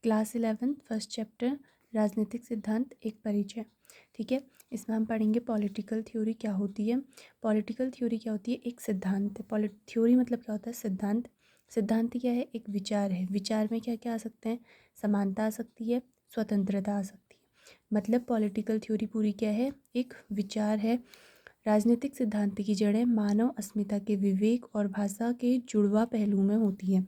Class 11 first chapter राजनीतिक सिद्धांत एक परिचय। ठीक है, इसमें हम पढ़ेंगे पॉलिटिकल थ्योरी क्या होती है। पॉलिटिकल थ्योरी क्या होती है? एक सिद्धांत है। थ्योरी मतलब क्या होता है? सिद्धांत। सिद्धांत क्या है? एक विचार है। विचार में क्या क्या आ सकते हैं? समानता आ सकती है, स्वतंत्रता आ सकती है। मतलब पॉलिटिकल थ्योरी पूरी क्या है? एक विचार है। राजनीतिक सिद्धांत की जड़ें मानव अस्मिता के विवेक और भाषा के जुड़वा पहलू में होती हैं।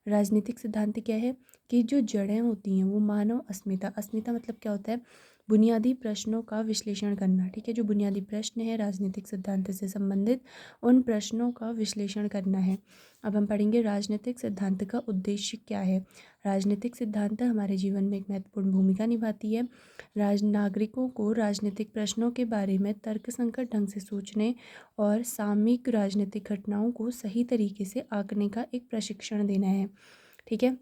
राजनीतिक सिद्धांत क्या है कि जो जड़ें होती हैं वो मानव अस्मिता, अस्मिता मतलब क्या होता है? बुनियादी प्रश्नों का विश्लेषण करना। ठीक है, जो बुनियादी प्रश्न है राजनीतिक सिद्धांत से संबंधित, उन प्रश्नों का विश्लेषण करना है। अब हम पढ़ेंगे राजनीतिक सिद्धांत का उद्देश्य क्या है। राजनीतिक सिद्धांत हमारे जीवन में एक महत्वपूर्ण भूमिका निभाती है। नागरिकों को राजनीतिक प्रश्नों के बारे में तर्कसंगत ढंग से सोचने और सामयिक राजनीतिक घटनाओं को सही तरीके से आंकने का एक प्रशिक्षण देना है। ठीक है,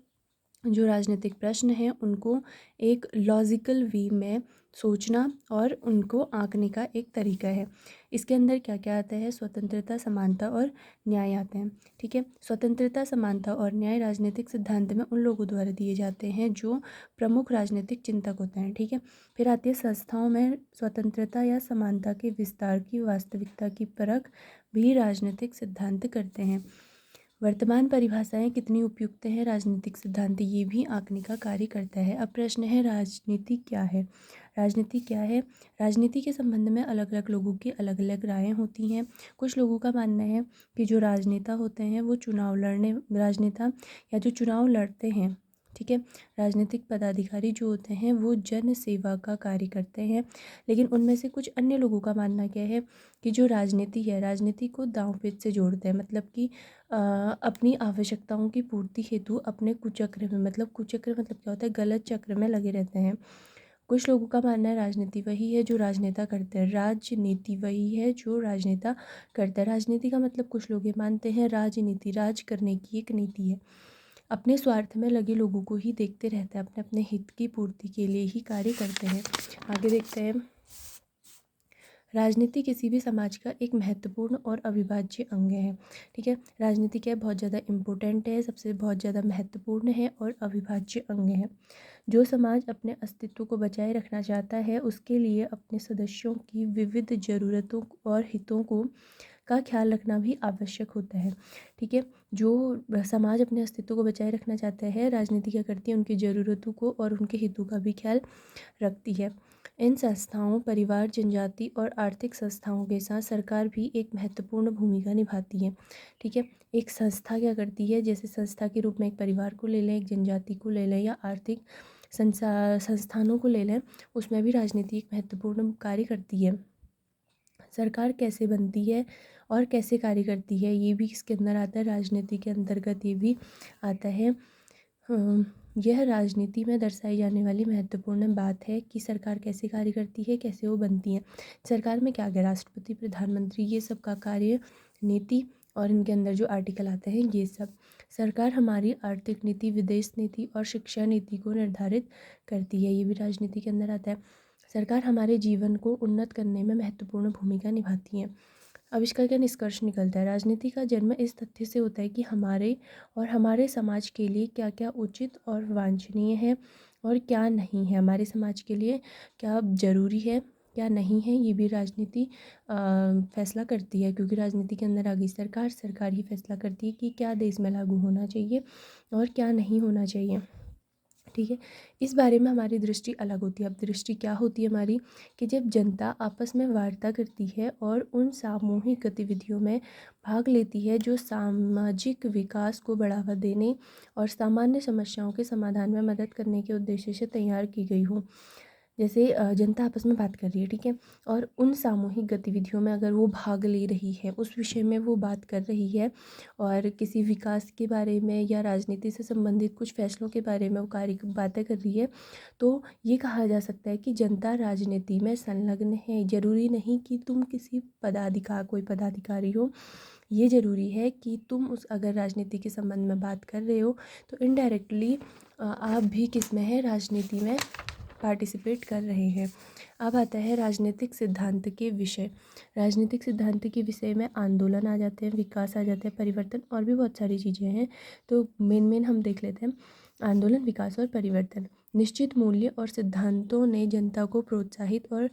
जो राजनीतिक प्रश्न हैं उनको एक लॉजिकल वे में सोचना और उनको आंकने का एक तरीका है। इसके अंदर क्या क्या आता है? स्वतंत्रता, समानता और न्याय आते हैं। ठीक है, स्वतंत्रता, समानता और न्याय राजनीतिक सिद्धांत में उन लोगों द्वारा दिए जाते हैं जो प्रमुख राजनीतिक चिंतक होते हैं। ठीक है, फिर आती है संस्थाओं में स्वतंत्रता या समानता के विस्तार की वास्तविकता की परख भी राजनीतिक सिद्धांत करते हैं। वर्तमान परिभाषाएं कितनी उपयुक्त हैं? राजनीतिक सिद्धांत ये भी आंकने का कार्य करता है। अब प्रश्न है राजनीति क्या है? राजनीति क्या है? राजनीति के संबंध में अलग अलग लोगों की अलग अलग रायें होती हैं। कुछ लोगों का मानना है कि जो राजनेता होते हैं वो राजनेता या जो चुनाव लड़ते हैं, ठीक है, राजनीतिक पदाधिकारी जो होते हैं वो जन सेवा का कार्य करते हैं। लेकिन उनमें से कुछ अन्य लोगों का मानना क्या है कि जो राजनीति है, राजनीति को दांवपेच से जोड़ते हैं। मतलब कि अपनी आवश्यकताओं की पूर्ति हेतु अपने कुचक्र में, मतलब कुचक्र मतलब क्या होता है? गलत चक्र में लगे रहते हैं। कुछ लोगों का मानना है राजनीति वही है जो राजनेता करते हैं। राजनीति वही है जो राजनेता करता है। राजनीति का मतलब कुछ लोग ये मानते हैं राजनीति राज करने की एक नीति है। अपने स्वार्थ में लगे लोगों को ही देखते रहते हैं, अपने अपने हित की पूर्ति के लिए ही कार्य करते हैं। आगे देखते हैं, राजनीति किसी भी समाज का एक महत्वपूर्ण और अविभाज्य अंग है। ठीक है, राजनीति क्या है? बहुत ज़्यादा इम्पोर्टेंट है, सबसे बहुत ज़्यादा महत्वपूर्ण है और अविभाज्य अंग है। जो समाज अपने अस्तित्व को बचाए रखना चाहता है उसके लिए अपने सदस्यों की विविध ज़रूरतों और हितों को का ख्याल रखना भी आवश्यक होता है। ठीक है, जो समाज अपने अस्तित्व को बचाए रखना चाहता है, राजनीति क्या करती है? उनकी ज़रूरतों को और उनके हितों का भी ख्याल रखती है। इन संस्थाओं, परिवार, जनजाति और आर्थिक संस्थाओं के साथ सरकार भी एक महत्वपूर्ण भूमिका निभाती है। ठीक है, एक संस्था क्या करती है? जैसे संस्था के रूप में एक परिवार को ले लें, एक जनजाति को ले लें या आर्थिक संस्थानों को ले लें, उसमें भी राजनीति एक महत्वपूर्ण कार्य करती है। सरकार कैसे बनती है और कैसे कार्य करती है ये भी इसके अंदर आता है। राजनीति के अंतर्गत ये भी आता है। यह राजनीति में दर्शाई जाने वाली महत्वपूर्ण बात है कि सरकार कैसे कार्य करती है, कैसे वो बनती है। सरकार में क्या क्या? राष्ट्रपति, प्रधानमंत्री, ये सब का कार्य, नीति और इनके अंदर जो आर्टिकल आते हैं ये सब। सरकार हमारी आर्थिक नीति, विदेश नीति और शिक्षा नीति को निर्धारित करती है, ये भी राजनीति के अंदर आता है। सरकार हमारे जीवन को उन्नत करने में महत्वपूर्ण भूमिका निभाती है। अब इसका क्या निष्कर्ष निकलता है? राजनीति का जन्म इस तथ्य से होता है कि हमारे समाज के लिए क्या क्या उचित और वांछनीय है और क्या नहीं है। हमारे समाज के लिए क्या ज़रूरी है, क्या नहीं है, ये भी राजनीति फैसला करती है। क्योंकि राजनीति के अंदर आ गई सरकार, सरकार ही फैसला करती है कि क्या देश में लागू होना चाहिए और क्या नहीं होना चाहिए। ठीक है, इस बारे में हमारी दृष्टि अलग होती है। अब दृष्टि क्या होती है हमारी कि जब जनता आपस में वार्ता करती है और उन सामूहिक गतिविधियों में भाग लेती है जो सामाजिक विकास को बढ़ावा देने और सामान्य समस्याओं के समाधान में मदद करने के उद्देश्य से तैयार की गई हो। जैसे जनता आपस में बात कर रही है, ठीक है, और उन सामूहिक गतिविधियों में अगर वो भाग ले रही है, उस विषय में वो बात कर रही है और किसी विकास के बारे में या राजनीति से संबंधित कुछ फैसलों के बारे में वो बातें कर रही है, तो ये कहा जा सकता है कि जनता राजनीति में संलग्न है। ज़रूरी नहीं कि तुम किसी कोई पदाधिकारी हो, ये ज़रूरी है कि तुम अगर राजनीति के संबंध में बात कर रहे हो तो इनडायरेक्टली आप भी किस में है? राजनीति में पार्टिसिपेट कर रहे हैं। अब आता है राजनीतिक सिद्धांत के विषय। राजनीतिक सिद्धांत के विषय में आंदोलन आ जाते हैं, विकास आ जाते हैं, परिवर्तन और भी बहुत सारी चीज़ें हैं। तो मेन हम देख लेते हैं। आंदोलन, विकास और परिवर्तन। निश्चित मूल्य और सिद्धांतों ने जनता को प्रोत्साहित और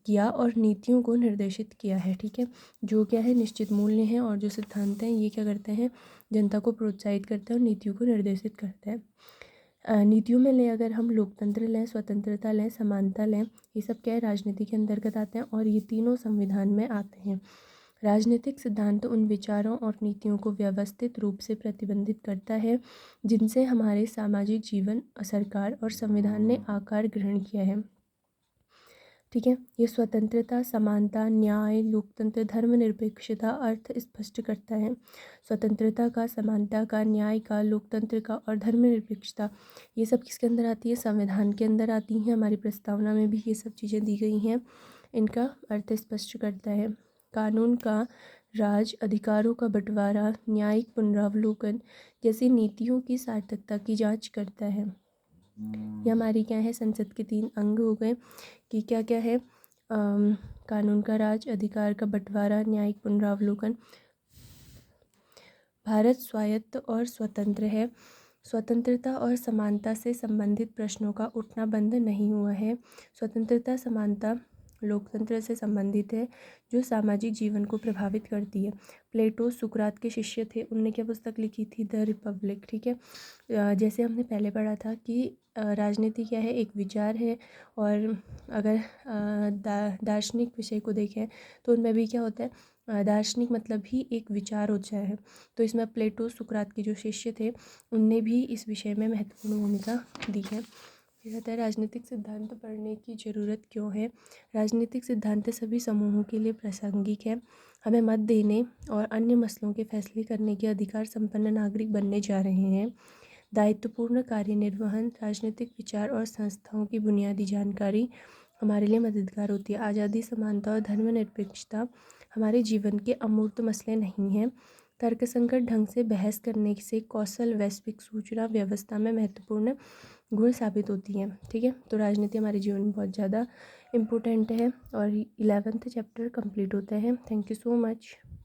किया और नीतियों को निर्देशित किया है। ठीक है, जो क्या है, निश्चित मूल्य हैं और जो सिद्धांत हैं ये क्या करते हैं, जनता को प्रोत्साहित करते हैं और नीतियों को निर्देशित करते हैं। नीतियों में ले अगर हम लोकतंत्र लें, स्वतंत्रता लें, समानता लें, ये सब क्या है, राजनीति के अंतर्गत आते हैं और ये तीनों संविधान में आते हैं। राजनीतिक सिद्धांत उन विचारों और नीतियों को व्यवस्थित रूप से प्रतिबंधित करता है जिनसे हमारे सामाजिक जीवन, सरकार और संविधान ने आकार ग्रहण किया है। ठीक है, ये स्वतंत्रता, समानता, न्याय, लोकतंत्र, धर्मनिरपेक्षता अर्थ स्पष्ट करता है। स्वतंत्रता का, समानता का, न्याय का, लोकतंत्र का और धर्मनिरपेक्षता, ये सब किसके अंदर आती है, संविधान के अंदर आती हैं। हमारी प्रस्तावना में भी ये सब चीज़ें दी गई हैं, इनका अर्थ स्पष्ट करता है। कानून का राज, अधिकारों का बंटवारा, न्यायिक पुनरावलोकन जैसी नीतियों की सार्थकता की जांच करता है। ये हमारी क्या है, संसद के 3 अंग हो गए कि क्या क्या है, कानून का राज, अधिकार का बंटवारा, न्यायिक पुनरावलोकन। भारत स्वायत्त और स्वतंत्र है। स्वतंत्रता और समानता से संबंधित प्रश्नों का उठना बंद नहीं हुआ है। स्वतंत्रता, समानता लोकतंत्र से संबंधित है जो सामाजिक जीवन को प्रभावित करती है। प्लेटो सुकरात के शिष्य थे, उनने क्या पुस्तक लिखी थी, द रिपब्लिक। ठीक है, जैसे हमने पहले पढ़ा था कि राजनीति क्या है, एक विचार है और अगर दार्शनिक विषय को देखें तो उनमें भी क्या होता है, दार्शनिक मतलब ही एक विचार होता है। तो इसमें प्लेटो सुकरात के जो शिष्य थे उनने भी इस विषय में महत्वपूर्ण भूमिका दी है। फिर कहता है राजनीतिक सिद्धांत पढ़ने की ज़रूरत क्यों है। राजनीतिक सिद्धांत सभी समूहों के लिए प्रासंगिक है। हमें मत देने और अन्य मसलों के फैसले करने के अधिकार संपन्न नागरिक बनने जा रहे हैं। दायित्वपूर्ण कार्यनिर्वहन, राजनीतिक विचार और संस्थाओं की बुनियादी जानकारी हमारे लिए मददगार होती है। आज़ादी, समानता और धर्मनिरपेक्षता हमारे जीवन के अमूर्त मसले नहीं हैं। तर्कसंगत ढंग से बहस करने से कौशल वैश्विक सूचना व्यवस्था में महत्वपूर्ण गुण साबित होती हैं। ठीक है, तो राजनीति हमारे जीवन में बहुत ज़्यादा इम्पोर्टेंट है और 11th चैप्टर कंप्लीट होता है। Thank you so much.